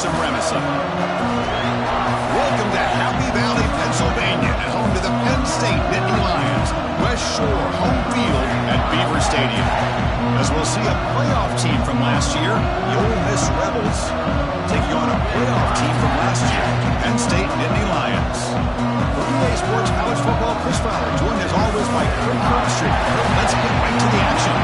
some Remison. Welcome to Happy Valley, Pennsylvania, and home to the Penn State Nittany Lions. West Shore home field at Beaver Stadium. As we'll see a playoff team from last year, the Ole Miss Rebels, taking on a playoff team from last year, Penn State Nittany Lions. For EA Sports College Football, Chris Fowler, joined as always by Craig Crabtree. Let's get right to the action.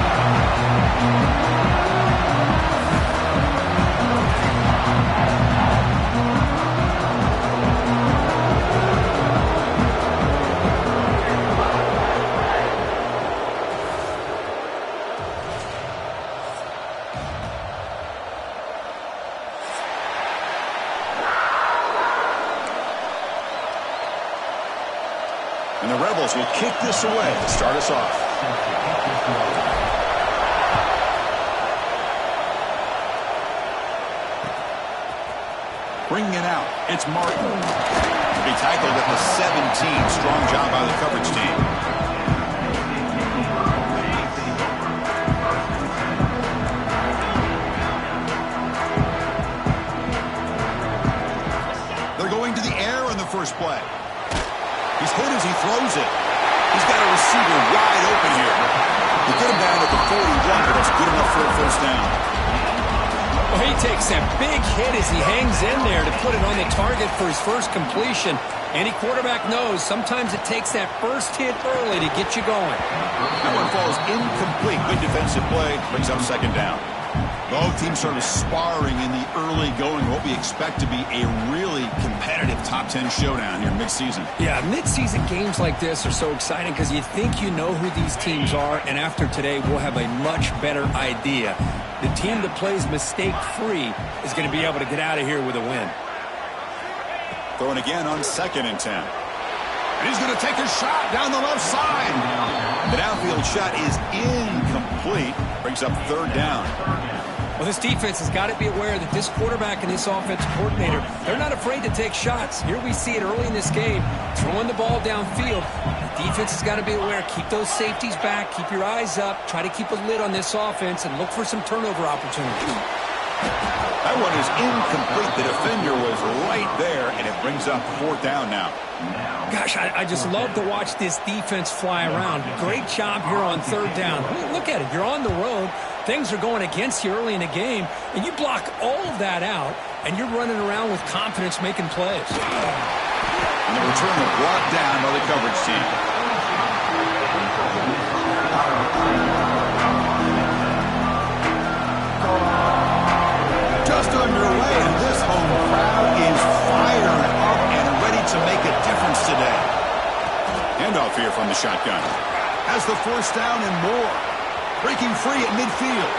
And the Rebels will kick this away to start us off. Bringing it out, it's Martin. He tackled at the 17. Strong job by the coverage team. They're going to the air on the first play. He's hit as he throws it. He's got a receiver wide open here. He get him down at the 41, but that's good enough for a first down. Well, he takes that big hit as he hangs in there to put it on the target for his first completion. Any quarterback knows sometimes it takes that first hit early to get you going. That one falls incomplete. Good defensive play. Brings up second down. Both teams sort of sparring in the early going. What we expect to be a really competitive top 10 showdown here mid-season. Yeah, mid-season games like this are so exciting because you think you know who these teams are, and after today we'll have a much better idea. The team that plays mistake-free is going to be able to get out of here with a win. Throwing again on 2nd and 10. And he's going to take a shot down the left side. The downfield shot is incomplete. Brings up 3rd down. Well, this defense has got to be aware that this quarterback and this offensive coordinator, they're not afraid to take shots. Here we see it early in this game, throwing the ball downfield. The defense has got to be aware. Keep those safeties back. Keep your eyes up. Try to keep a lid on this offense and look for some turnover opportunities. That one is incomplete. The defender was right there, and it brings up 4th down now. Gosh, I just love to watch this defense fly around. Great job here on 3rd down. Look at it. You're on the road. Things are going against you early in the game, and you block all of that out, and you're running around with confidence making plays. And the return is brought down by the coverage team. Just underway, and this home crowd is fired up and ready to make a difference today. Handoff here from the shotgun. Has the 1st down and more. Breaking free at midfield.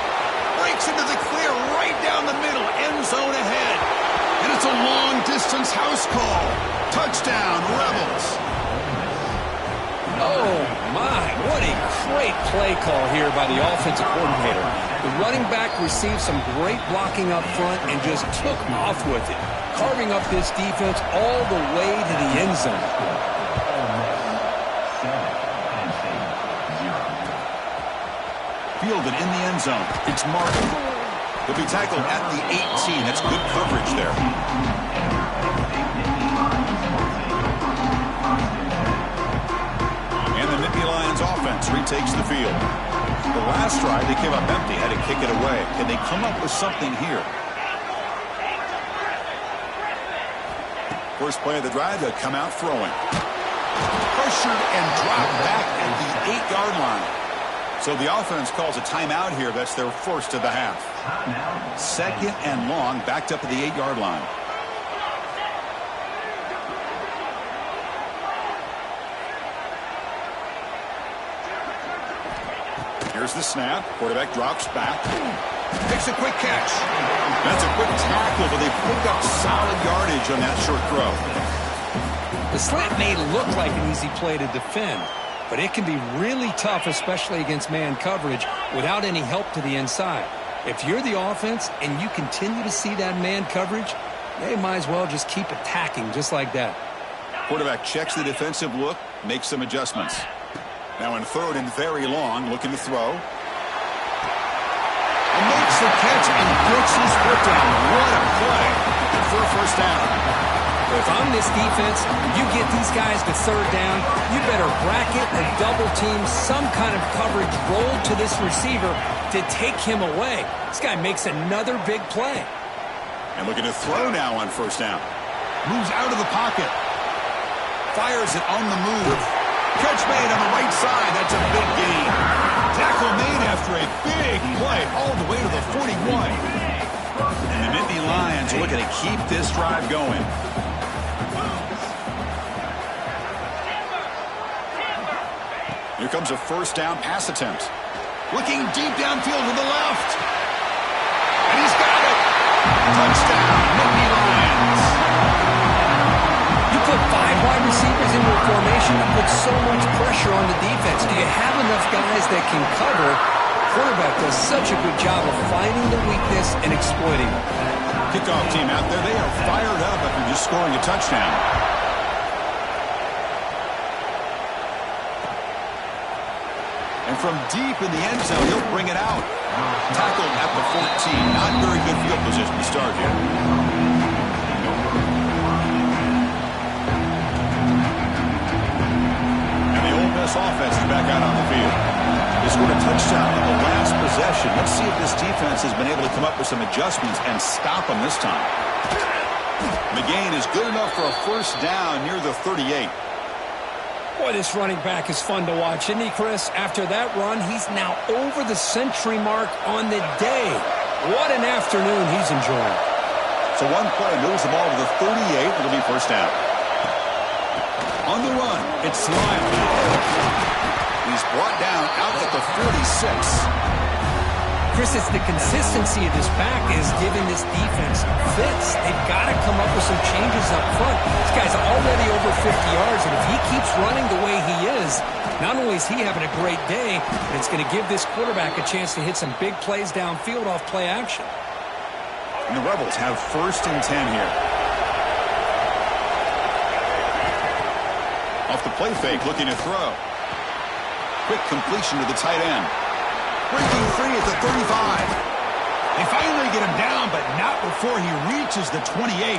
Breaks into the clear right down the middle. End zone ahead. And it's a long-distance house call. Touchdown, Rebels. Oh, my. What a great play call here by the offensive coordinator. The running back received some great blocking up front and just took off with it, carving up this defense all the way to the end zone. Fielded in the end zone. It's Martin. He'll be tackled at the 18. That's good coverage there. And the Nittany Lions offense retakes the field. The last drive, they came up empty, had to kick it away. Can they come up with something here? First play of the drive, they'll come out throwing. Pressured and dropped back at the 8-yard line. So the offense calls a timeout here. That's their first of the half. 2nd and long, backed up at the 8-yard line. Here's the snap. Quarterback drops back. Makes a quick catch. That's a quick tackle, but they pick up solid yardage on that short throw. The slant may look like an easy play to defend, but it can be really tough, especially against man coverage, without any help to the inside. If you're the offense and you continue to see that man coverage, they might as well just keep attacking just like that. Quarterback checks the defensive look, makes some adjustments. Now in 3rd and very long, looking to throw. And makes the catch and gets his foot down. What a play. for a first down. If I'm this defense, you get these guys to third down, you better bracket or double team some kind of coverage roll to this receiver to take him away. This guy makes another big play. And looking to throw now on first down. Moves out of the pocket. Fires it on the move. Catch made on the right side. That's a big gain. Tackle made after a big play all the way to the 41. And the Nittany Lions are looking to keep this drive going. Here comes a first down pass attempt. Looking deep downfield to the left. And he's got it. Touchdown, Nittany Lions. You put 5 wide receivers into a formation, you put so much pressure on the defense. Do you have enough guys that can cover? Quarterback does such a good job of finding the weakness and exploiting it. Kickoff team out there, they are fired up after just scoring a touchdown. And from deep in the end zone, he'll bring it out. Tackled at the 14. Not very good field position to start here. And the Ole Miss offense is back out on the field. They scored a touchdown on the last possession. Let's see if this defense has been able to come up with some adjustments and stop them this time. The gain is good enough for a first down near the 38. Boy, this running back is fun to watch, isn't he, Chris? After that run, he's now over the century mark on the day. What an afternoon he's enjoying. So one play moves the ball to the 38. It'll be first down. On the run, it's Smile. He's brought down out at the 46. Chris, it's the consistency of this back is giving this defense fits. They've got to come up with some changes up front. This guy's already over 50 yards, and if he keeps running the way he is, not only is he having a great day, but it's going to give this quarterback a chance to hit some big plays downfield off play action. And the Rebels have first and 10 here. Off the play fake, looking to throw. Quick completion to the tight end. Breaking free at the 35. They finally get him down, but not before he reaches the 28.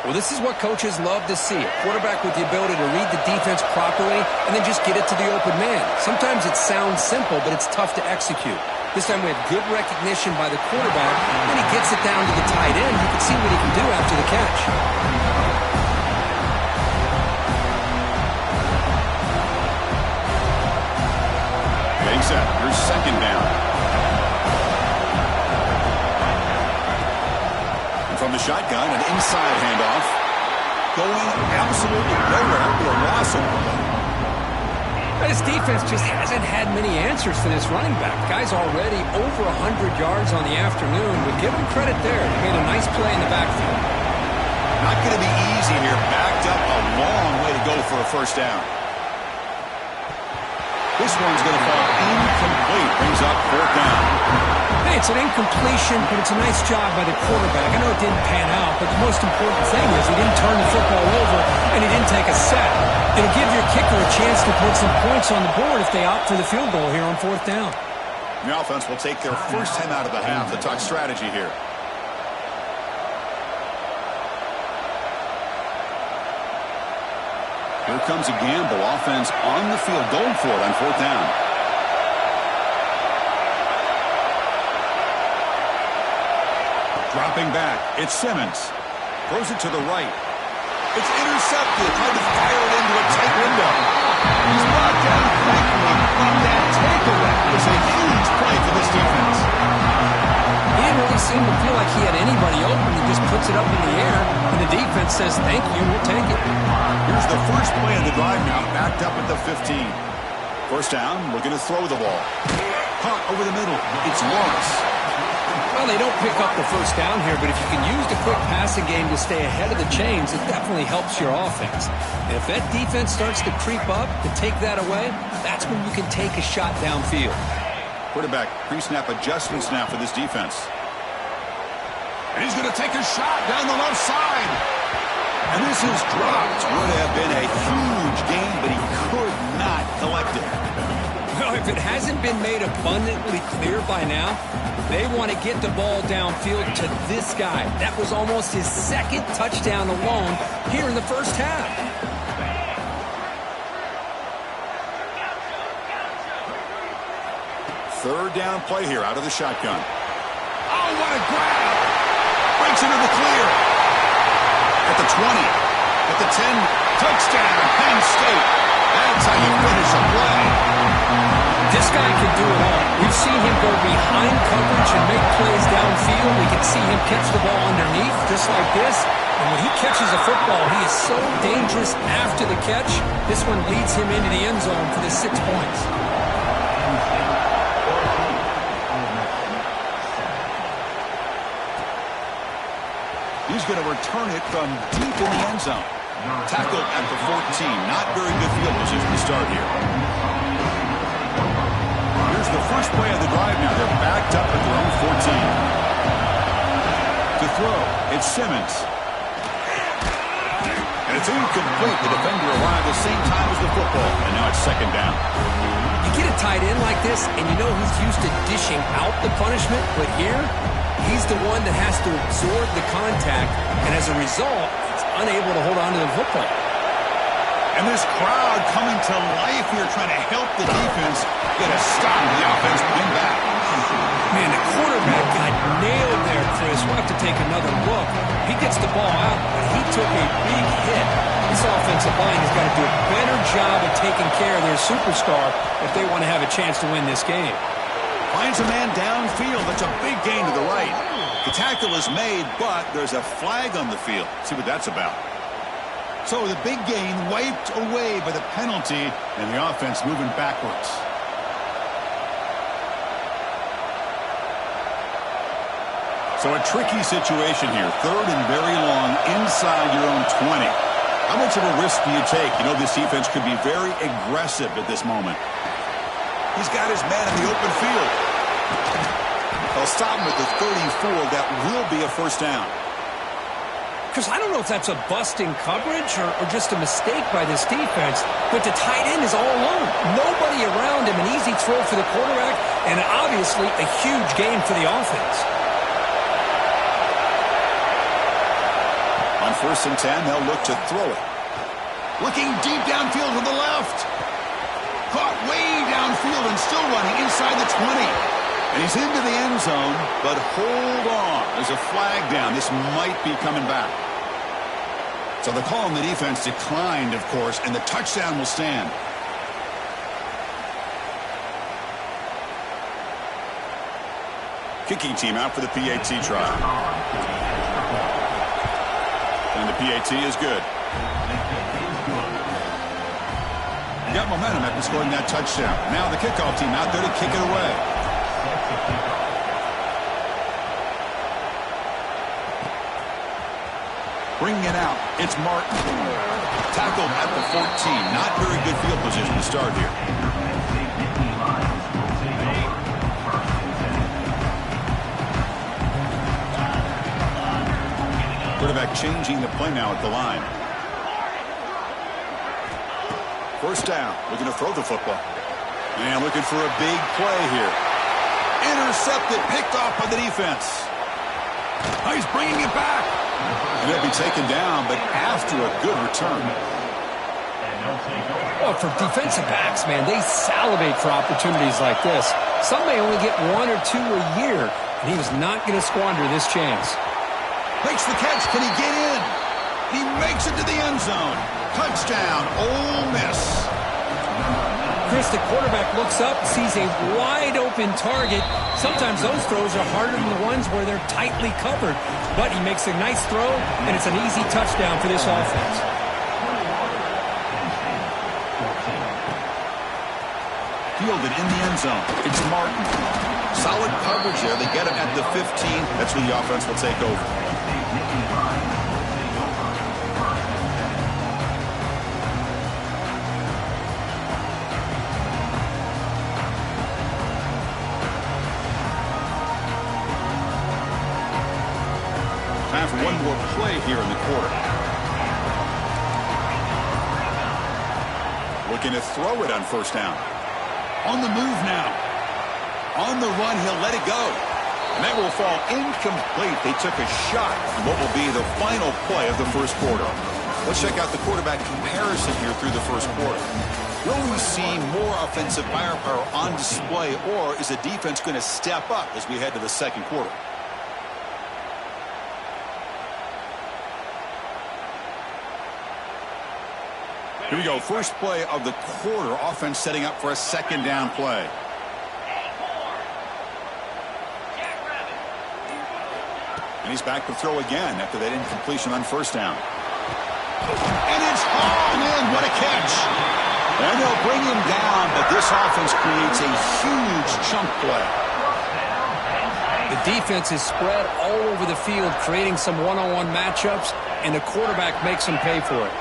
Well, this is what coaches love to see. A quarterback with the ability to read the defense properly and then just get it to the open man. Sometimes it sounds simple, but it's tough to execute. This time we have good recognition by the quarterback. When he gets it down to the tight end, you can see what he can do after the catch. Set. Here's second down. And from the shotgun, an inside handoff. Going absolutely nowhere for a loss of But his defense just hasn't had many answers for this running back. Guy's already over 100 yards on the afternoon. But give him credit there. He made a nice play in the backfield. Not going to be easy here. Backed up a long way to go for a first down. This one's going to fall incomplete. Brings up fourth down. Hey, it's an incompletion, but it's a nice job by the quarterback. I know it didn't pan out, but the most important thing is he didn't turn the football over and he didn't take a sack. It'll give your kicker a chance to put some points on the board if they opt for the field goal here on fourth down. The offense will take their first time out of the half to talk strategy here. Here comes a gamble. Offense on the field going for it on fourth down. Dropping back. It's Simmons. Throws it to the right. It's intercepted. Trying to fire it into a tight window. He's brought down quickly from that takeaway. It's a huge play for this defense. He didn't really seem to feel like he had anybody open. He just puts it up in the air, and the defense says, thank you, we'll take it. Here's the first play of the drive now, backed up at the 15. First down, looking to throw the ball. Caught over the middle. It's Lawrence. Well, they don't pick up the first down here, but if you can use the quick passing game to stay ahead of the chains, it definitely helps your offense. And if that defense starts to creep up to take that away, that's when you can take a shot downfield. Quarterback pre-snap adjustments now for this defense. And he's going to take a shot down the left side. And this is dropped. Would have been a huge gain, but he could not collect it. Well, if it hasn't been made abundantly clear by now, they want to get the ball downfield to this guy. That was almost his second touchdown alone here in the first half. Third down play here out of the shotgun. Oh, what a grab! Breaks into the clear. At the 20, at the 10, touchdown, Penn State. That's how you finish a play. This guy can do it all. We've seen him go behind coverage and make plays downfield. We can see him catch the ball underneath, just like this. And when he catches a football, he is so dangerous after the catch. This one leads him into the end zone for the 6 points. He's going to return it from deep in the end zone. Tackled at the 14. Not very good field position to start here. Here's the first play of the drive now. They're backed up at their own 14. To throw, it's Simmons. And it's incomplete. The defender arrived the same time as the football. And now it's second down. You get a tight end like this, and you know he's used to dishing out the punishment. But here, he's the one that has to absorb the contact, and as a result, he's unable to hold on to the football. And this crowd coming to life here, trying to help the defense get a stop. The offense playing back. Man, the quarterback got nailed there, Chris. We'll have to take another look. He gets the ball out, but he took a big hit. This offensive line has got to do a better job of taking care of their superstar if they want to have a chance to win this game. Finds a man downfield. That's a big gain to the right. The tackle is made, but there's a flag on the field. See what that's about. So the big gain wiped away by the penalty, and the offense moving backwards. So a tricky situation here. Third and very long inside your own 20. How much of a risk do you take? You know this defense could be very aggressive at this moment. He's got his man in the open field. They'll stop him at the 34. That will be a first down. Because I don't know if that's a busting coverage or just a mistake by this defense, but the tight end is all alone. Nobody around him. An easy throw for the quarterback, and obviously a huge gain for the offense. On 1st and 10, they'll look to throw it. Looking deep downfield to the left. Caught way downfield and still running inside the 20. And he's into the end zone, but hold on. There's a flag down. This might be coming back. So the call on the defense declined, of course, and the touchdown will stand. Kicking team out for the PAT try. And the PAT is good. Got momentum after scoring that touchdown. Now the kickoff team out there to kick it away. Bringing it out, it's Martin. Tackled at the 14. Not very good field position to start here. Quarterback changing the play now at the line. First down, looking to throw the football. And looking for a big play here. Intercepted, picked off by the defense. Oh, he's bringing it back. And it'll be taken down, but after a good return. Well, for defensive backs, man, they salivate for opportunities like this. Some may only get 1 or 2 a year, and he was not going to squander this chance. Makes the catch. Can he get in? He makes it to the end zone. Touchdown, Ole Miss. Chris, the quarterback looks up, sees a wide-open target. Sometimes those throws are harder than the ones where they're tightly covered. But he makes a nice throw, and it's an easy touchdown for this offense. Fielded in the end zone. It's Martin. Solid coverage there. They get him at the 15. That's when the offense will take over. Time for one more play here in the quarter. Looking to throw it on first down. On the move now. On the run, he'll let it go. And that will fall incomplete. They took a shot on what will be the final play of the first quarter. Let's check out the quarterback comparison here through the first quarter. Will we see more offensive firepower on display, or is the defense going to step up as we head to the second quarter? Here we go. First play of the quarter. Offense setting up for a second down play. And he's back to throw again after that incompletion on first down. And it's hauled in. What a catch. And they'll bring him down, but this offense creates a huge chunk play. The defense is spread all over the field, creating some one-on-one matchups, and the quarterback makes them pay for it.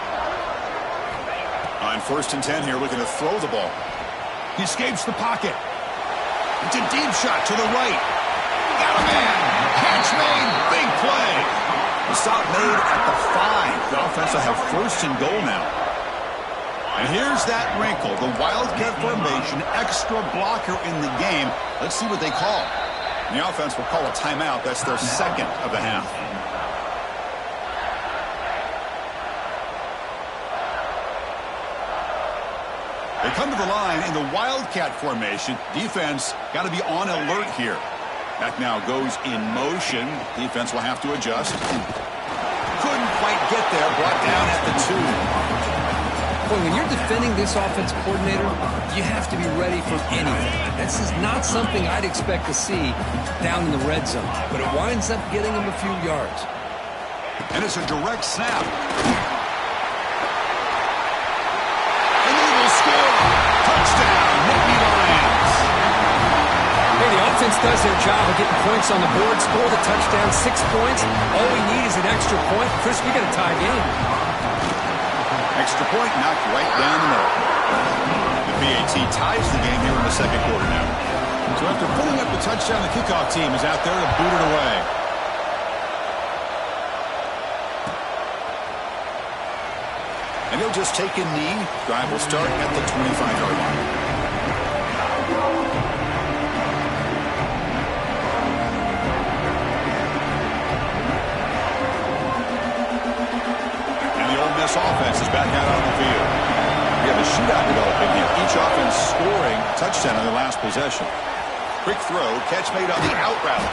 On 1st and 10 here, looking to throw the ball. He escapes the pocket. It's a deep shot to the right. Got a man. Catch made. Big play. The stop made at the 5. The offense will have 1st and goal now. And here's that wrinkle. The Wildcat formation, extra blocker in the game. Let's see what they call. And the offense will call a timeout. That's their second of the half. They come to the line in the Wildcat formation. Defense got to be on alert here. That now goes in motion. Defense will have to adjust. Couldn't quite get there. Brought down at the 2. Boy, when you're defending this offensive coordinator, you have to be ready for anything. This is not something I'd expect to see down in the red zone. But it winds up getting him a few yards. And it's a direct snap. Touchdown, Nittany Lions. Hey, the offense does their job of getting points on the board, score the touchdown, 6 points. All we need is an extra point. Chris, we got a tie game. Extra point knocked right down the middle. The PAT ties the game here in the second quarter now. So after putting up the touchdown, the kickoff team is out there to boot it away. And he'll just take a knee. Drive will start at the 25-yard line. And the Ole Miss offense is back out on the field. We have a shootout developing here. Each offense scoring a touchdown on their last possession. Quick throw, catch made on the out route.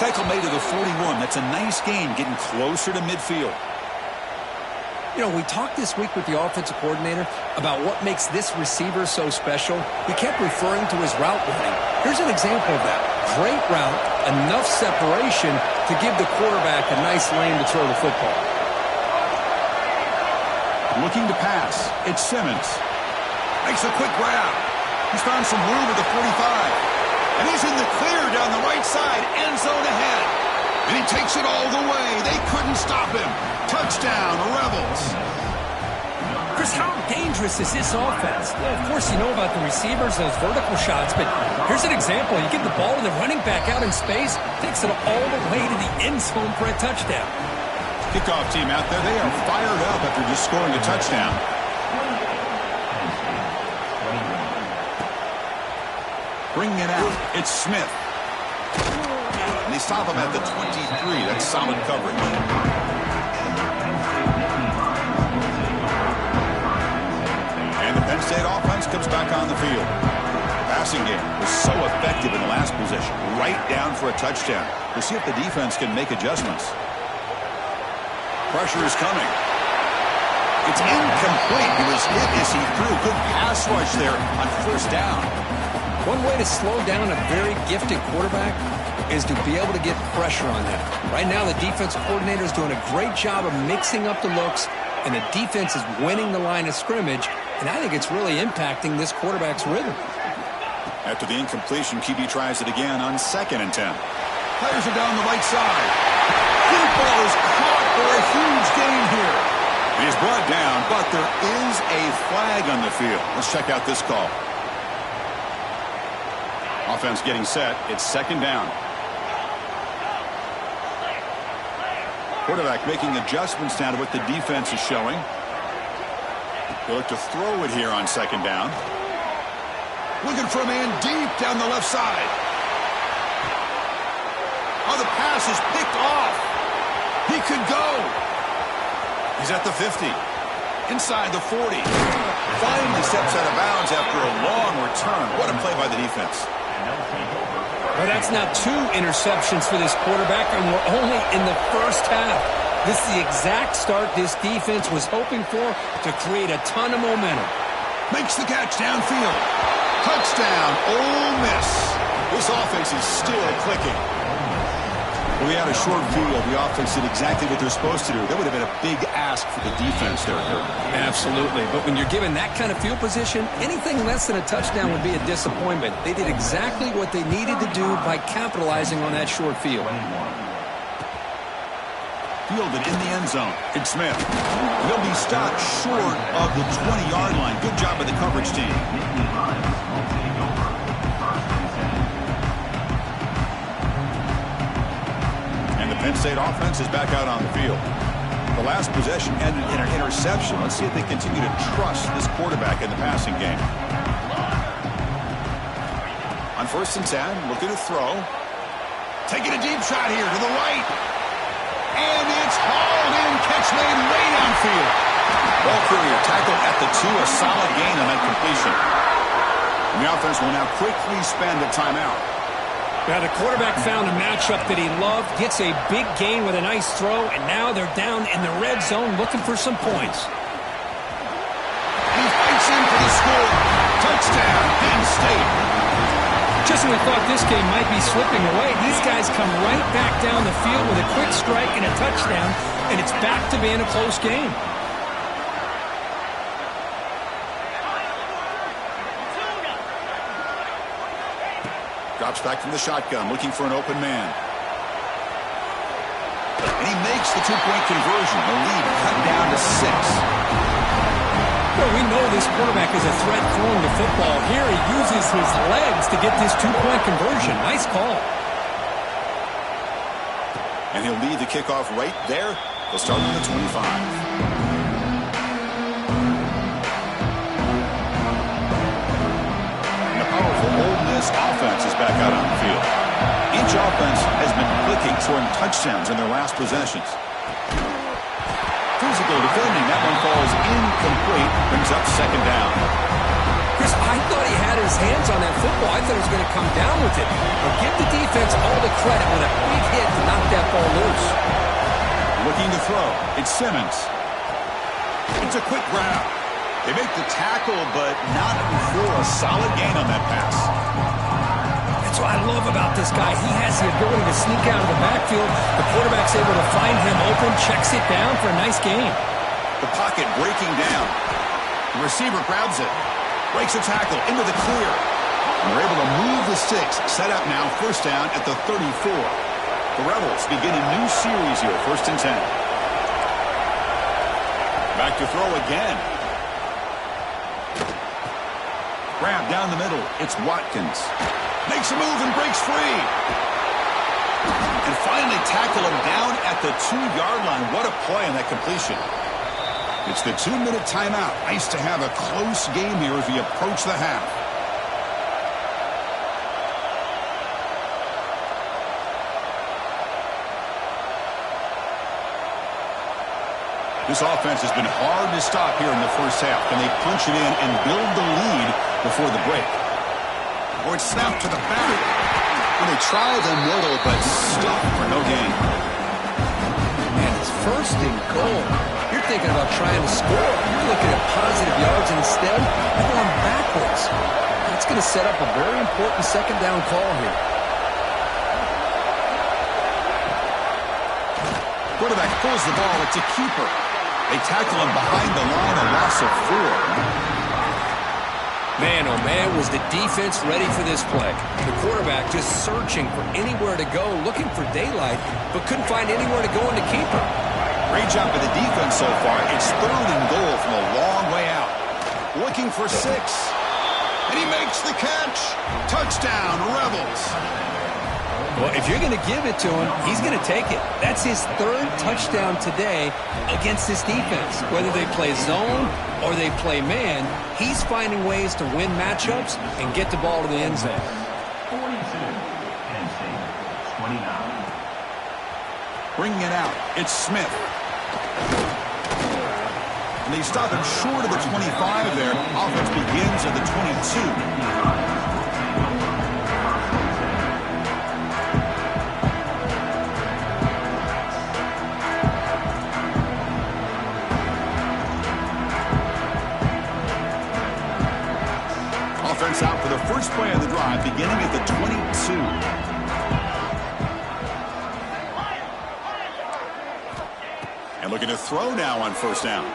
Tackle made to the 41. That's a nice gain, getting closer to midfield. You know, we talked this week with the offensive coordinator about what makes this receiver so special. He kept referring to his route running. Here's an example of that. Great route, enough separation to give the quarterback a nice lane to throw the football. Looking to pass. It's Simmons. Makes a quick grab. He's found some room at the 45. And he's in the clear down the right side. End zone ahead. And he takes it all the way. They couldn't stop him. Touchdown, Rebels. Chris, how dangerous is this offense? Well, of course, you know about the receivers, those vertical shots, but here's an example. You get the ball to the running back out in space, takes it all the way to the end zone for a touchdown. Kickoff team out there, they are fired up after just scoring a touchdown. Bringing it out, it's Smith. And they stop him at the 23. That's solid coverage. And the Penn State offense comes back on the field. The passing game was so effective in the last possession. Right down for a touchdown. We'll see if the defense can make adjustments. Pressure is coming. It's incomplete. He was hit as he threw. Good pass rush there on first down. One way to slow down a very gifted quarterback is to be able to get pressure on them. Right now, the defensive coordinator is doing a great job of mixing up the looks, and the defense is winning the line of scrimmage, and I think it's really impacting this quarterback's rhythm. After the incompletion, QB tries it again on 2nd and 10. Fires it down the right side. Deep ball is caught for a huge gain here. He's brought down, but there is a flag on the field. Let's check out this call. Offense getting set. It's 2nd down. Quarterback making adjustments now to what the defense is showing. They look to throw it here on 2nd down. Looking for a man deep down the left side. Oh, the pass is picked off. He could go. He's at the 50. Inside the 40. Finally steps out of bounds after a long return. What a play by the defense. Well, that's now 2 interceptions for this quarterback, and we're only in the first half. This is the exact start this defense was hoping for to create a ton of momentum. Makes the catch downfield. Touchdown, Ole Miss. This offense is still clicking. We had a short field. The offense did exactly what they're supposed to do. That would have been a big ask for the defense there. Absolutely. But when you're given that kind of field position, anything less than a touchdown would be a disappointment. They did exactly what they needed to do by capitalizing on that short field. Fielded in the end zone. It's Smith. He'll be stopped short of the 20-yard line. Good job by the coverage team. And the Penn State offense is back out on the field. The last possession ended in an interception. Let's see if they continue to trust this quarterback in the passing game. On 1st and 10, looking to throw. Taking a deep shot here to the right. And it's hauled in, catch made way downfield. Ball carrier tackled at the 2, a solid gain on that completion. And the offense will now quickly spend a timeout. Now the quarterback found a matchup that he loved, gets a big gain with a nice throw, and now they're down in the red zone looking for some points. He fights in for the score. Touchdown, Penn State. Just when we thought this game might be slipping away, these guys come right back down the field with a quick strike and a touchdown, and it's back to being a close game. Drops back from the shotgun, looking for an open man. And he makes the 2-point conversion. The lead cut down to 6. Well, we know this quarterback is a threat throwing the football. Here he uses his legs to get this 2-point conversion. Nice call. And he'll lead the kickoff right there. They'll start on the 25. And the powerful Ole Miss offense is back out on the field. Each offense has been clicking, scoring touchdowns in their last possessions. Physical defending. That one falls incomplete. Brings up 2nd down. Chris, I thought he had his hands on that football. I thought he was going to come down with it. But give the defense all the credit with a big hit to knock that ball loose. Looking to throw. It's Simmons. It's a quick grab. They make the tackle, but not before a solid gain on that pass. That's what I love about this guy. He has the ability to sneak out of the backfield. The quarterback's able to find him open, checks it down for a nice gain. The pocket breaking down. The receiver grabs it. Breaks a tackle into the clear. And they're able to move the sticks. Set up now, 1st down at the 34. The Rebels begin a new series here, 1st and 10. Back to throw again. Grab down the middle. It's Watkins. Makes a move and breaks free. And finally tackle him down at the 2-yard line. What a play on that completion. It's the 2-minute timeout. Nice to have a close game here as we approach the half. This offense has been hard to stop here in the first half. Can they punch it in and build the lead before the break? Or it's snapped to the back. And they try the middle, but stop for no gain. And it's 1st and goal. You're thinking about trying to score. You're looking at positive yards, and instead, you're going backwards. That's going to set up a very important 2nd down call here. Quarterback pulls the ball. It's a keeper. They tackle him behind the line, a loss of 4. Man, oh man, was the defense ready for this play. The quarterback just searching for anywhere to go, looking for daylight, but couldn't find anywhere to go in the keeper. Great job by the defense so far. It's 3rd and goal from a long way out. Looking for 6. And he makes the catch. Touchdown, Rebels. Well, if you're going to give it to him, he's going to take it. That's his third touchdown today against this defense. Whether they play zone or they play man, he's finding ways to win matchups and get the ball to the end zone. 42, Penn State, 29. Bringing it out, it's Smith. And they stop him short of the 25 there. Offense begins at the 22. Offense out for the first play of the drive, beginning at the 22. And looking to throw now on first down.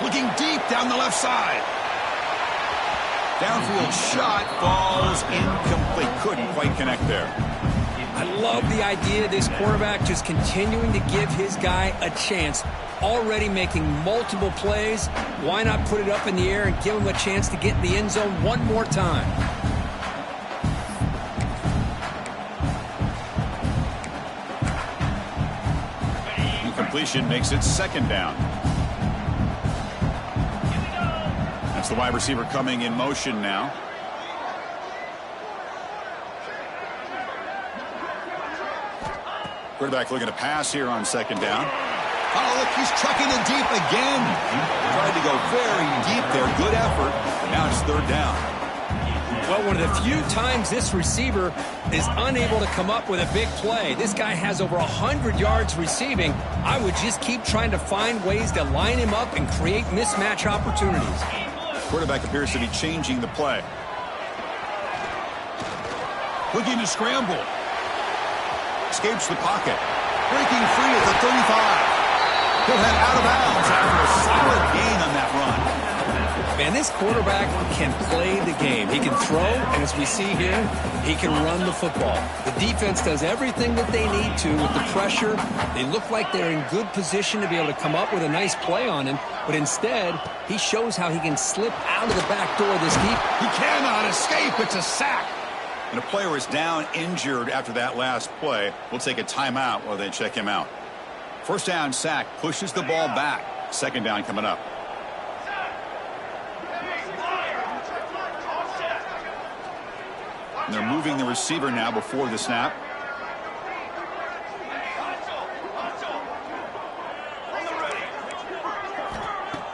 Looking deep down the left side. Downfield shot falls incomplete. Couldn't quite connect there. I love the idea of this quarterback just continuing to give his guy a chance. Already making multiple plays. Why not put it up in the air and give him a chance to get in the end zone one more time? Incompletion makes it second down. That's the wide receiver coming in motion now. Quarterback looking to pass here on second down. Oh, look, he's trucking it deep again. Tried to go very deep there. Good effort. But now it's third down. Well, one of the few times this receiver is unable to come up with a big play. This guy has over 100 yards receiving. I would just keep trying to find ways to line him up and create mismatch opportunities. Quarterback appears to be changing the play. Looking to scramble. Escapes the pocket. Breaking free at the 35. He'll head out of bounds after a solid gain on that run. Man, this quarterback can play the game. He can throw, and as we see here, he can run the football. The defense does everything that they need to with the pressure. They look like they're in good position to be able to come up with a nice play on him, but instead, he shows how he can slip out of the back door of this deep. He cannot escape. It's a sack. And a player is down injured after that last play. We'll take a timeout while they check him out. First down, sack, pushes the ball back. Second down coming up. And they're moving the receiver now before the snap.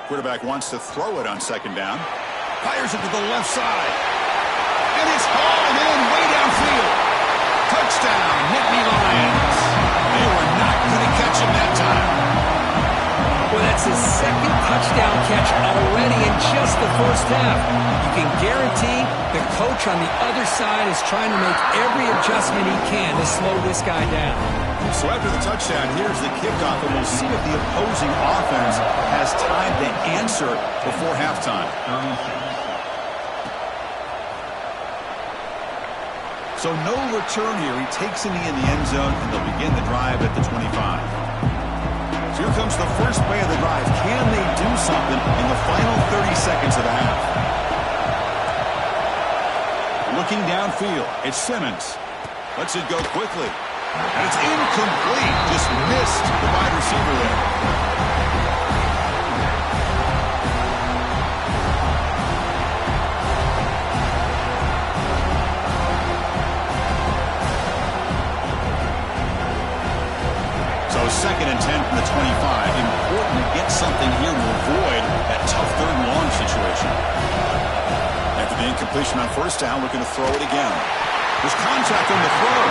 Quarterback wants to throw it on second down. Fires it to the left side. And it's hauled in way downfield. Touchdown, Nittany Lions. They were not going to catch him that time. Well, that's his second touchdown catch already in just the first half. You can guarantee the coach on the other side is trying to make every adjustment he can to slow this guy down. So after the touchdown, here's the kickoff, and we'll see if the opposing offense has time to answer before halftime. So no return here. He takes a knee in the end zone, and they'll begin the drive at the 25. So here comes the first play of the drive. Can they do something in the final 30 seconds of the half? Looking downfield, it's Simmons. Lets it go quickly. And it's incomplete. Just missed the wide receiver there. Second and 10 from the 25. Important to get something here to avoid that tough third and long situation. After the incompletion on first down, looking to throw it again. There's contact on the throw.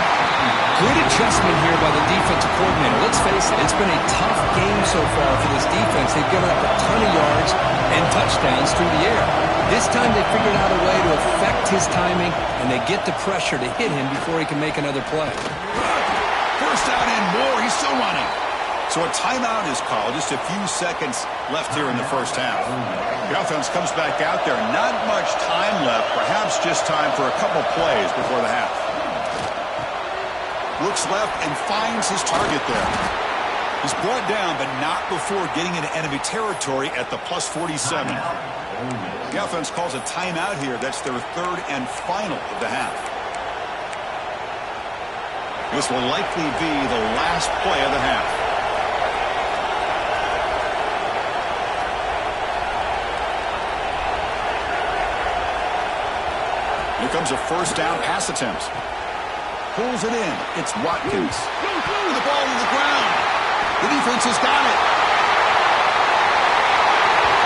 Good adjustment here by the defensive coordinator. Let's face it, it's been a tough game so far for this defense. They've given up a ton of yards and touchdowns through the air. This time they figured out a way to affect his timing, and they get the pressure to hit him before he can make another play. First down and more. He's still running. So a timeout is called. Just a few seconds left here in the first half. The offense comes back out there. Not much time left. Perhaps just time for a couple plays before the half. Looks left and finds his target there. He's brought down, but not before getting into enemy territory at the plus 47. The offense calls a timeout here. That's their third and final of the half. This will likely be the last play of the half. Here comes a first down pass attempt. Pulls it in. It's Watkins. The ball on the ground. The defense has got it.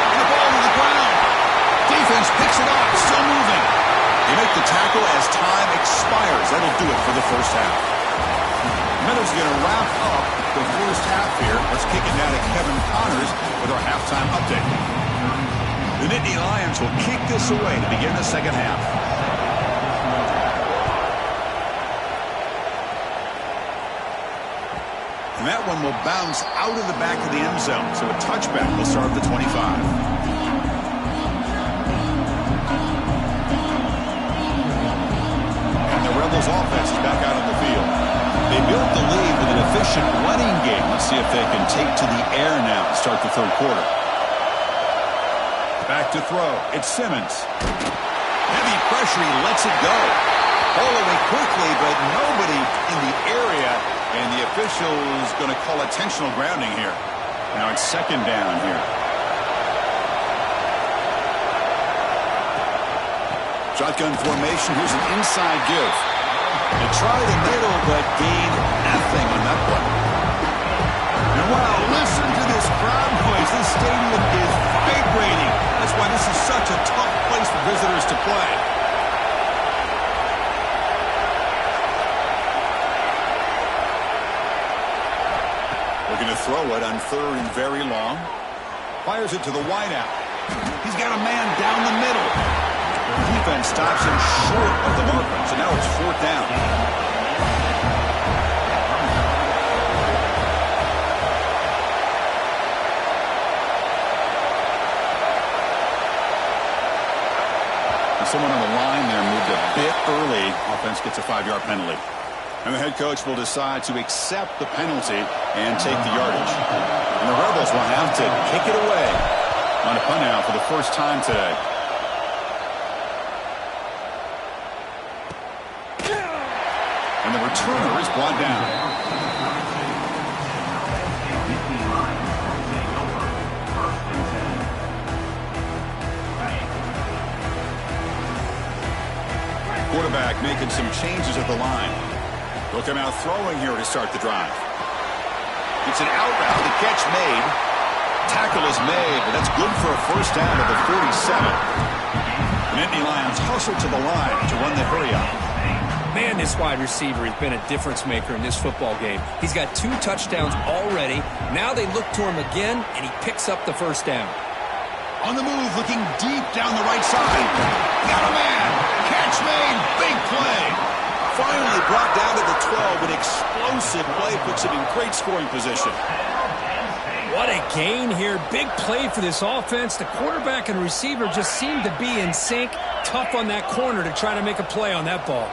And the ball on the ground. Defense picks it up. Still moving. They make the tackle as time expires. That'll do it for the first half. Meadows going to wrap up the first half here. Let's kick it down to Kevin Connors with our halftime update. The Nittany Lions will kick this away to begin the second half. And that one will bounce out of the back of the end zone. So a touchback will start at the 25. And the Rebels offense is back out on the field. They built the lead with an efficient running game. Let's see if they can take to the air now to start the third quarter. Back to throw. It's Simmons. Heavy pressure. He lets it go. Ball away quickly, but nobody in the area. And the official is going to call intentional grounding here. Now it's second down here. Shotgun formation. Here's an inside give. They try the middle, but gain nothing on that one. And wow, listen to this crowd noise. This stadium is vibrating. That's why this is such a tough place for visitors to play. Going to throw it on third and very long. Fires it to the wideout. He's got a man down the middle. The defense stops him short of the marker. So now it's fourth down. And someone on the line there moved a bit early. Offense gets a 5-yard penalty. And the head coach will decide to accept the penalty and take the yardage. And the Rebels will have to kick it away on a punt out for the first time today. And the returner is brought down. Quarterback making some changes at the line. They'll come out throwing here to start the drive. It's an out route. The catch made. Tackle is made, but that's good for a first down at the 47. The Nittany Lions hustle to the line to run the hurry up. Man, this wide receiver has been a difference maker in this football game. He's got 2 touchdowns already. Now they look to him again, and he picks up the first down. On the move, looking deep down the right side. Got a man. Catch made. Big play. Finally brought down to the 12. An explosive play puts him in great scoring position. What a gain here. Big play for this offense. The quarterback and receiver just seem to be in sync. Tough on that corner to try to make a play on that ball.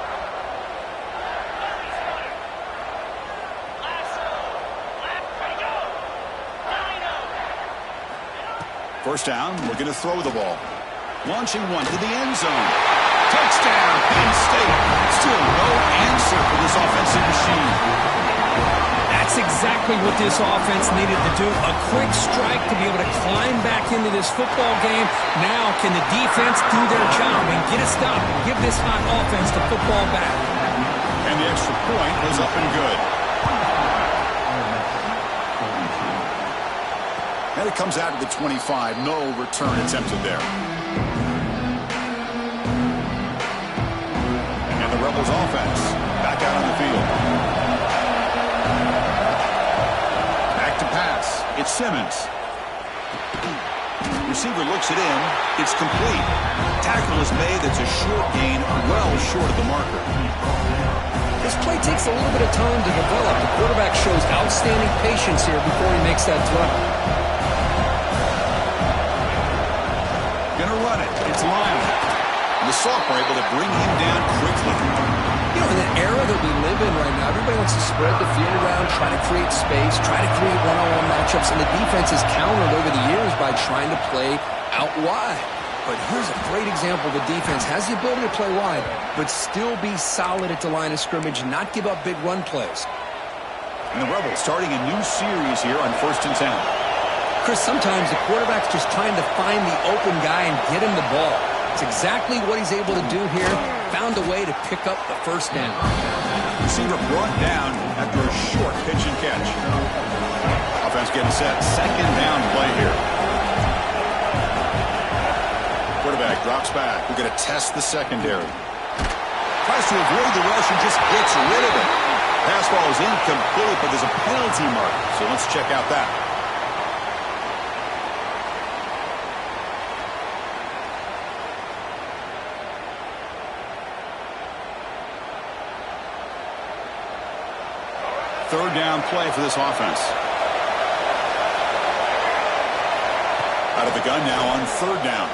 First down, we're going to throw the ball. Launching one to the end zone. Touchdown, Penn State. Still no answer for this offensive machine. That's exactly what this offense needed to do. A quick strike to be able to climb back into this football game. Now can the defense do their job and get a stop and give this hot offense the football back? And the extra point was up and good. And it comes out to the 25. No return attempted there. And the Rebels offense back out on the field. Back to pass. It's Simmons. Receiver looks it in. It's complete. Tackle is made. It's a short gain, well short of the marker. This play takes a little bit of time to develop. The quarterback shows outstanding patience here before he makes that throw. Gonna run it. It's Lyon. The Soft are able to bring him down quickly. You know, in the era that we live in right now, everybody wants to spread the field around, try to create space, try to create one-on-one matchups, and the defense has countered over the years by trying to play out wide. But here's a great example. The defense has the ability to play wide, but still be solid at the line of scrimmage and not give up big run plays. And the Rebels starting a new series here on 1st and 10. Chris, sometimes the quarterback's just trying to find the open guy and get him the ball. It's exactly what he's able to do here. Found a way to pick up the first down. Receiver brought down after a short pitch and catch. Offense getting set. 2nd down play here. Quarterback drops back. We're going to test the secondary. Tries to avoid the rush and just gets rid of it. Pass ball is incomplete, but there's a penalty mark. So let's check out that. Third down play for this offense. Out of the gun now on 3rd down.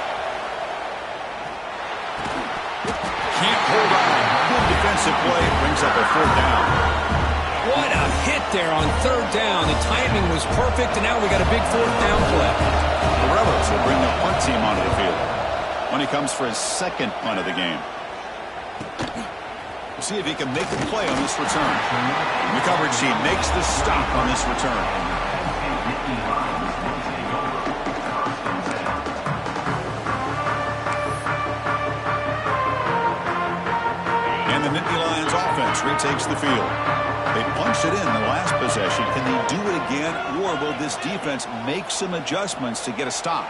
Can't hold on. Good defensive play. Brings up a 4th down. What a hit there on 3rd down. The timing was perfect, and now we got a big 4th down play. The Rebels will bring the punt team onto the field when he comes for his 2nd punt of the game. We'll see if he can make the play on this return. The coverage team makes the stop on this return. And the Nittany Lions offense retakes the field. They punched it in the last possession. Can they do it again, or will this defense make some adjustments to get a stop?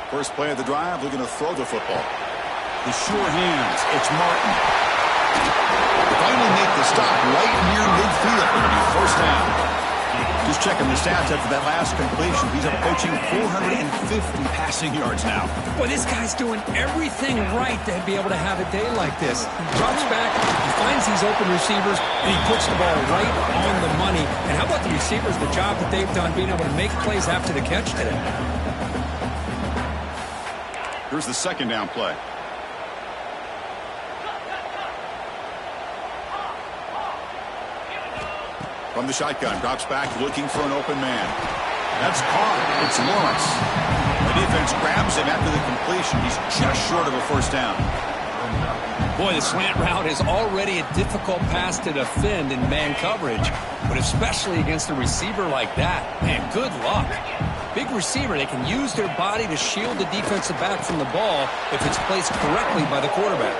First play of the drive, they're going to throw the football. The sure hands, it's Martin. They finally make the stop right near midfield. It'll be 1st down. Just checking the stats after that last completion. He's approaching 450 passing yards now. Boy, this guy's doing everything right to be able to have a day like this. He drops back, he finds these open receivers, and he puts the ball right on the money. And how about the receivers, the job that they've done being able to make plays after the catch today? Here's the 2nd down play. From the shotgun, drops back, looking for an open man. That's caught. It's Lawrence. The defense grabs him after the completion. He's just short of a 1st down. Boy, the slant route is already a difficult pass to defend in man coverage, but especially against a receiver like that. Man, good luck. Big receiver, they can use their body to shield the defensive back from the ball if it's placed correctly by the quarterback.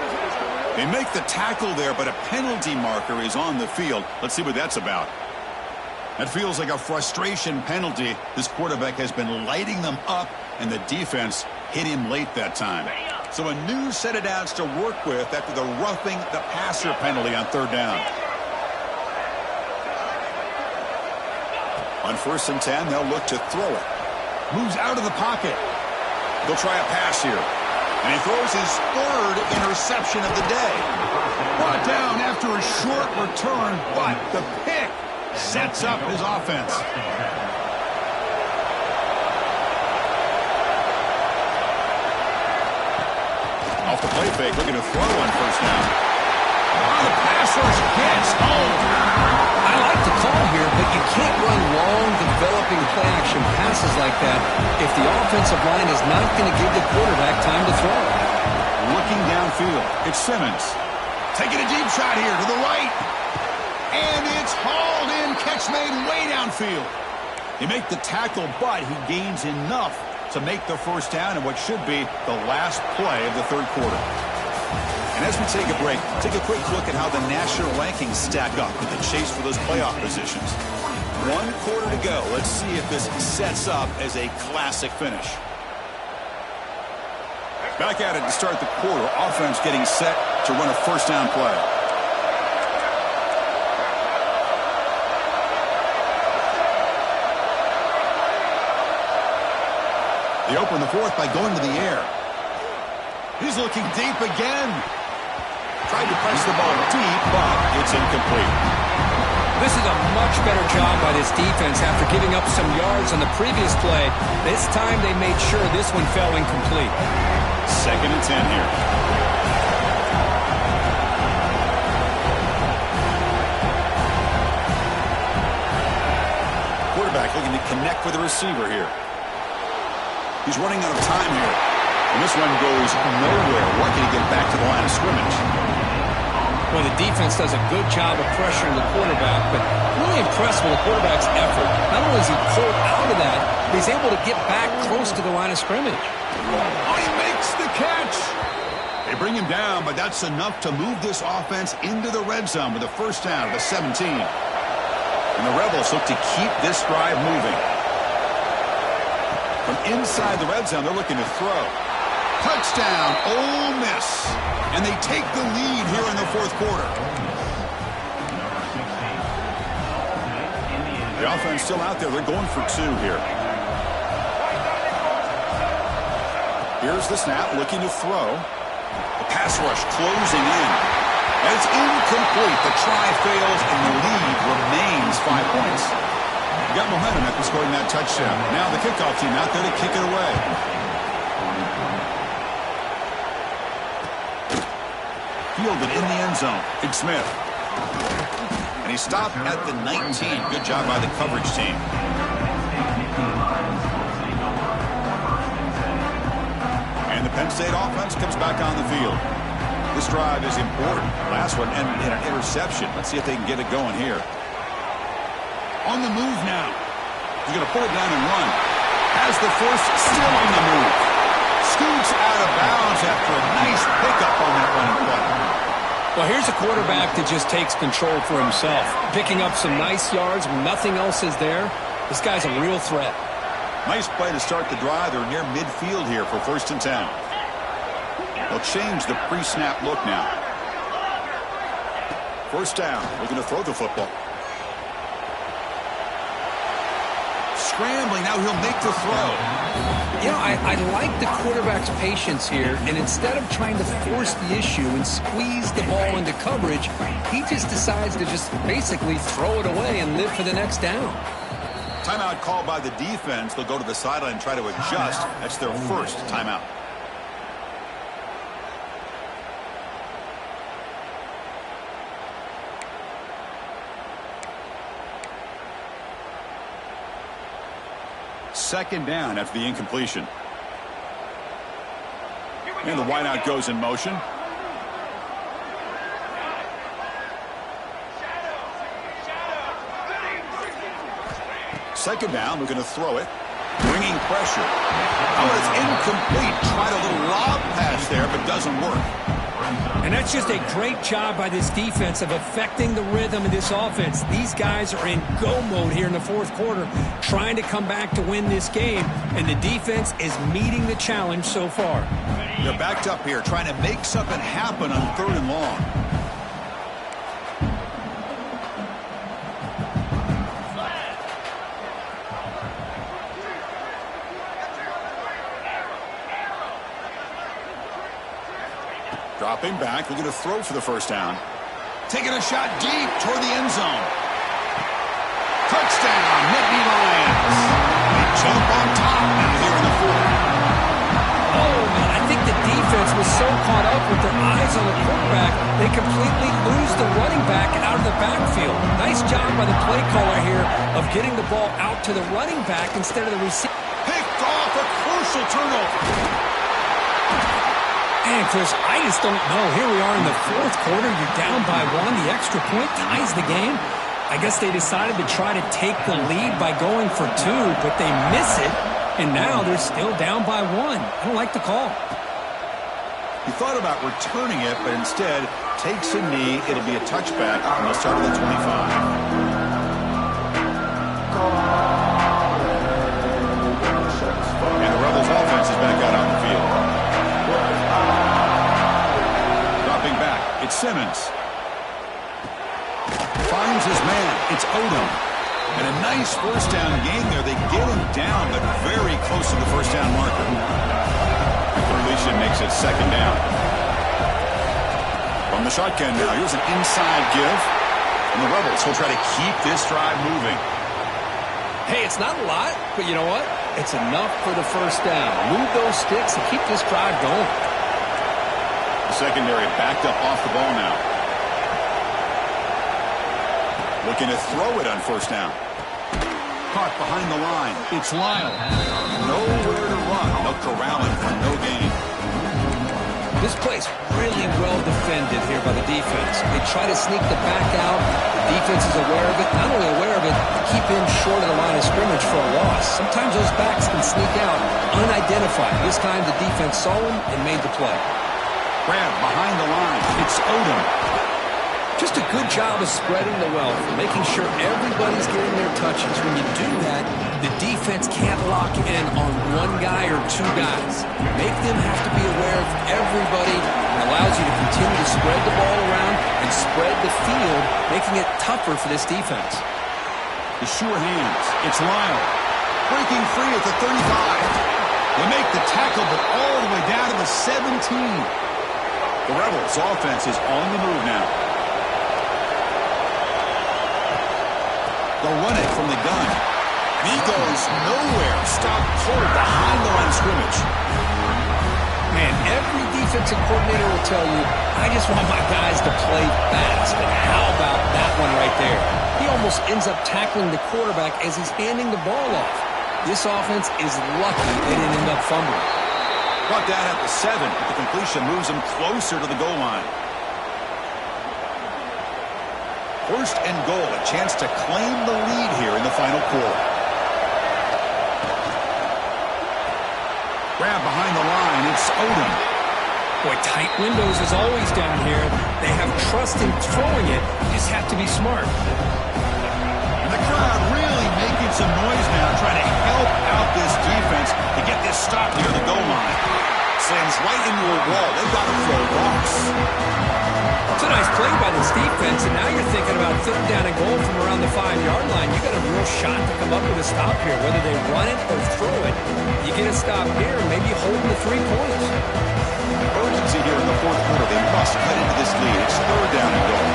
They make the tackle there, but a penalty marker is on the field. Let's see what that's about. That feels like a frustration penalty. This quarterback has been lighting them up, and the defense hit him late that time. So a new set of downs to work with after the roughing the passer penalty on 3rd down. On 1st and 10, they'll look to throw it. Moves out of the pocket. They'll try a pass here. And he throws his 3rd interception of the day. Brought down after a short return, but the pick sets up his offense. Off the play fake, looking to throw on 1st down. The pass rush gets home. I like the call here, but you can't run long, developing play-action passes like that if the offensive line is not going to give the quarterback time to throw. Looking downfield, it's Simmons. Taking a deep shot here to the right. And it's hauled in. Catch made way downfield. He make the tackle, but he gains enough to make the 1st down in what should be the last play of the 3rd quarter. And as we take a break, take a quick look at how the national rankings stack up in the chase for those playoff positions. 1 quarter to go. Let's see if this sets up as a classic finish. Back at it to start the quarter. Offense getting set to run a 1st down play. They open the 4th by going to the air. He's looking deep again. Tried to press the ball deep, but it's incomplete. This is a much better job by this defense after giving up some yards on the previous play. This time they made sure this one fell incomplete. 2nd and 10 here. Quarterback quarterback looking to connect with the receiver here. He's running out of time here. And this one goes nowhere. Lucky to get back to the line of scrimmage. Well, the defense does a good job of pressuring the quarterback, but really impressed with the quarterback's effort. Not only is he pulled out of that, but he's able to get back close to the line of scrimmage. Oh, he makes the catch. They bring him down, but that's enough to move this offense into the red zone with a first down at the 17. And the Rebels look to keep this drive moving. From inside the red zone, they're looking to throw. Touchdown, Ole Miss. And they take the lead here in the fourth quarter. The offense still out there. They're going for two here. Here's the snap, looking to throw. The pass rush closing in. And it's incomplete. The try fails, and the lead remains 5 points. Got momentum after scoring that touchdown. Now the kickoff team out there to kick it away. Fielded in the end zone. Big Smith. And he stopped at the 19. Good job by the coverage team. And the Penn State offense comes back on the field. This drive is important. Last one ended in an interception. Let's see if they can get it going here. On the move now. He's going to pull it down and run. Has the force still on the move. Scoots out of bounds after a nice pickup on that running play. Well, here's a quarterback that just takes control for himself. Picking up some nice yards when nothing else is there. This guy's a real threat. Nice play to start the drive. They're near midfield here for 1st and 10. They'll change the pre-snap look now. First down. Looking to throw the football. Scrambling. Now he'll make the throw. You know, I like the quarterback's patience here, and instead of trying to force the issue and squeeze the ball into coverage, he just decides to just basically throw it away and live for the next down. Timeout called by the defense. They'll go to the sideline and try to adjust. That's their first timeout. Second down after the incompletion. And the wideout goes in motion. Second down, we're going to throw it. Bringing pressure. Oh, it's incomplete. Tried a little lob pass there, but doesn't work. And that's just a great job by this defense of affecting the rhythm of this offense. These guys are in go mode here in the fourth quarter, trying to come back to win this game, and the defense is meeting the challenge so far. They're backed up here, trying to make something happen on 3rd and long. Dropping back, looking to throw for the first down. Taking a shot deep toward the end zone. Touchdown, Nittany Lions. They jump on top now here in the fourth. Oh, man, I think the defense was so caught up with their eyes on the quarterback, they completely lose the running back out of the backfield. Nice job by the play caller here of getting the ball out to the running back instead of the receiver. Picked off, a crucial turnover. And, Chris, I just don't know. Here we are in the fourth quarter. You're down by one. The extra point ties the game. I guess they decided to try to take the lead by going for two, but they miss it, and now they're still down by one. I don't like the call. He thought about returning it, but instead takes a knee. It'll be a touchback, and they'll start at the 25. And the Rebels offense is back out on the field. Dropping back, it's Simmons. Finds his man, it's Odom. And a nice first down game there. They get him down, but very close to the first down marker. Completion makes it second down. From the shotgun now, here's an inside give. And the Rebels will try to keep this drive moving. Hey, it's not a lot, but you know what? It's enough for the first down. Move those sticks and keep this drive going. The secondary backed up off the ball now. Looking to throw it on first down. Caught behind the line. It's Lyle. Nowhere to run. They'll corral him for no gain. This play's really well defended here by the defense. They try to sneak the back out. The defense is aware of it. Not only aware of it, keep him short of the line of scrimmage for a loss. Sometimes those backs can sneak out unidentified. This time the defense saw him and made the play. Grab behind the line. It's Odom. Just a good job of spreading the wealth, making sure everybody's getting their touches. When you do that, the defense can't lock in on one guy or two guys. Make them have to be aware of everybody. It allows you to continue to spread the ball around and spread the field, making it tougher for this defense. The sure hands. It's Lyle. Breaking free at the 35. They make the tackle, but all the way down to the 17. The Rebels' offense is on the move now. They'll run it from the gun. And he goes nowhere. Stopped cold behind the line of scrimmage. Man, every defensive coordinator will tell you, I just want my guys to play fast. And how about that one right there? He almost ends up tackling the quarterback as he's handing the ball off. This offense is lucky they didn't end up fumbling. Brought down at the 7, but the completion moves him closer to the goal line. First and goal, a chance to claim the lead here in the final quarter. Grab behind the line, it's Odom. Boy, tight windows as always down here. They have trust in throwing it. You just have to be smart. And the crowd really making some noise now, trying to help out this defense to get this stop near the goal line. Slams right into a wall. They've got to throw rocks. It's a nice play by this defense, and now you're thinking about third down and goal from around the 5-yard line. You got a real shot to come up with a stop here, whether they run it or throw it. You get a stop here, maybe holding the 3 points. Urgency here in the fourth quarter. They must cut into this lead. It's third down and goal.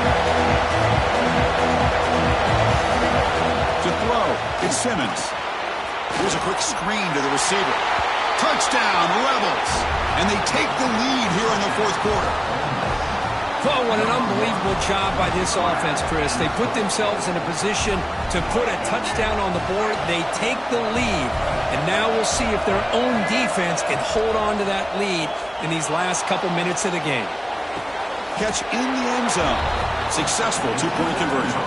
To throw, it's Simmons. Here's a quick screen to the receiver. Touchdown, Rebels. And they take the lead here in the fourth quarter. Oh, what an unbelievable job by this offense, Chris. They put themselves in a position to put a touchdown on the board. They take the lead, and now we'll see if their own defense can hold on to that lead in these last couple minutes of the game. Catch in the end zone. Successful 2-point conversion.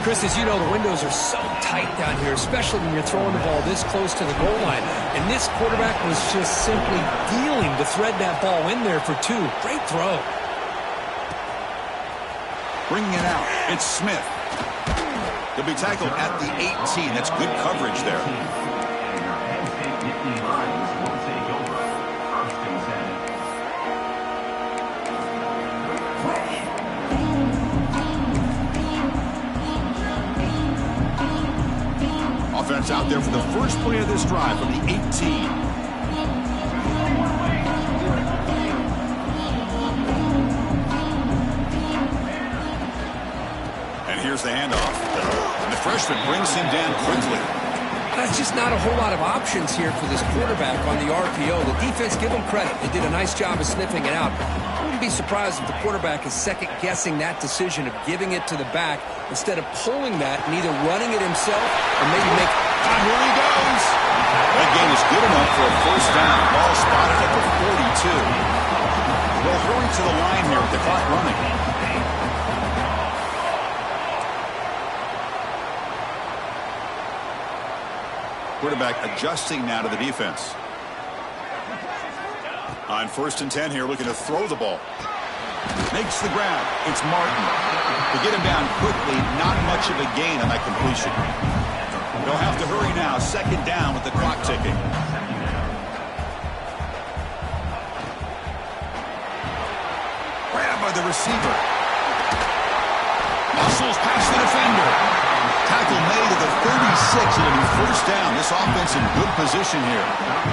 Chris, as you know, the windows are so tight down here, especially when you're throwing the ball this close to the goal line. And this quarterback was just simply dealing to thread that ball in there for 2. Great throw. Bringing it out, it's Smith. He'll be tackled at the 18. That's good coverage there. Offense out there for the first play of this drive from the 18. Here's the handoff. And the freshman brings him down quickly. That's just not a whole lot of options here for this quarterback on the RPO. The defense, give them credit. They did a nice job of sniffing it out. I wouldn't be surprised if the quarterback is second-guessing that decision of giving it to the back instead of pulling that and either running it himself or maybe make... And here he goes. That gain is good enough for a first down. Ball spotted at the 42. They'll hurry to the line here with the clock running. Quarterback adjusting now to the defense. On 1st and 10 here, looking to throw the ball. Makes the grab. It's Martin. To get him down quickly, not much of a gain on that completion. They'll have to hurry now. 2nd down with the clock ticking. Grab by the receiver. Muscles past the defender. Tackle made at the 36. It'll be first down. This offense in good position here.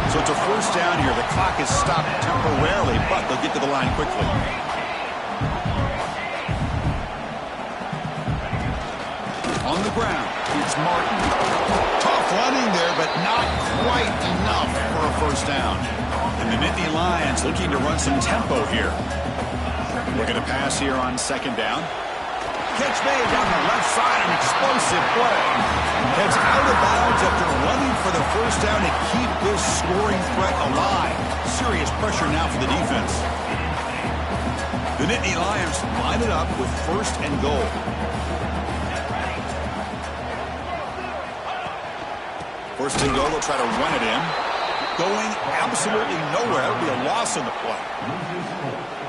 So it's a first down here. The clock is stopped temporarily, but they'll get to the line quickly. On the ground, it's Martin. Tough running there, but not quite enough for a first down. And the Nittany Lions looking to run some tempo here. We're going to pass here on 2nd down. Catch made down the left side, an explosive play. Heads out of bounds after running for the first down to keep this scoring threat alive. Serious pressure now for the defense. The Nittany Lions line it up with 1st and goal. First and goal, they'll try to run it in. Going absolutely nowhere. It'll be a loss on the play.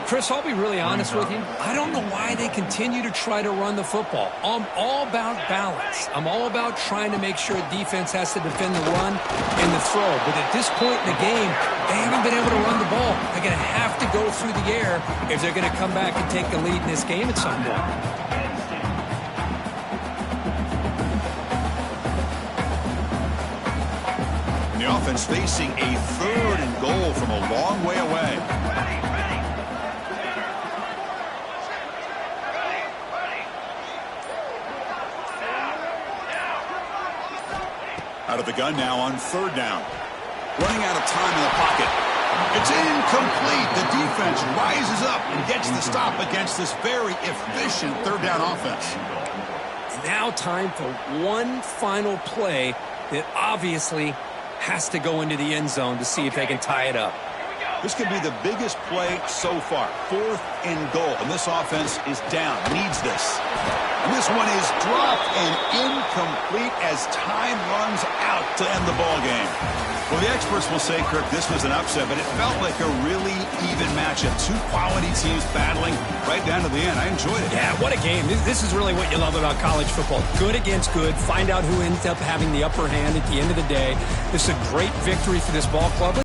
Chris, I'll be really honest with you. I don't know why they continue to try to run the football. I'm all about balance. I'm all about trying to make sure defense has to defend the run and the throw. But at this point in the game, they haven't been able to run the ball. They're going to have to go through the air if they're going to come back and take the lead in this game at some point. The offense facing a 3rd and goal from a long way away. Out of the gun now on 3rd down. Running out of time in the pocket. It's incomplete. The defense rises up and gets the stop against this very efficient 3rd down offense. Now time for one final play that obviously has to go into the end zone to see if they can tie it up. This could be the biggest play so far. 4th and goal. And this offense is down. Needs this. And this one is dropped and incomplete as time runs out to end the ball game. Well, the experts will say, Kirk, this was an upset, but it felt like a really even matchup. 2 quality teams battling right down to the end. I enjoyed it. Yeah, what a game. This is really what you love about college football. Good against good. Find out who ends up having the upper hand at the end of the day. This is a great victory for this ball club.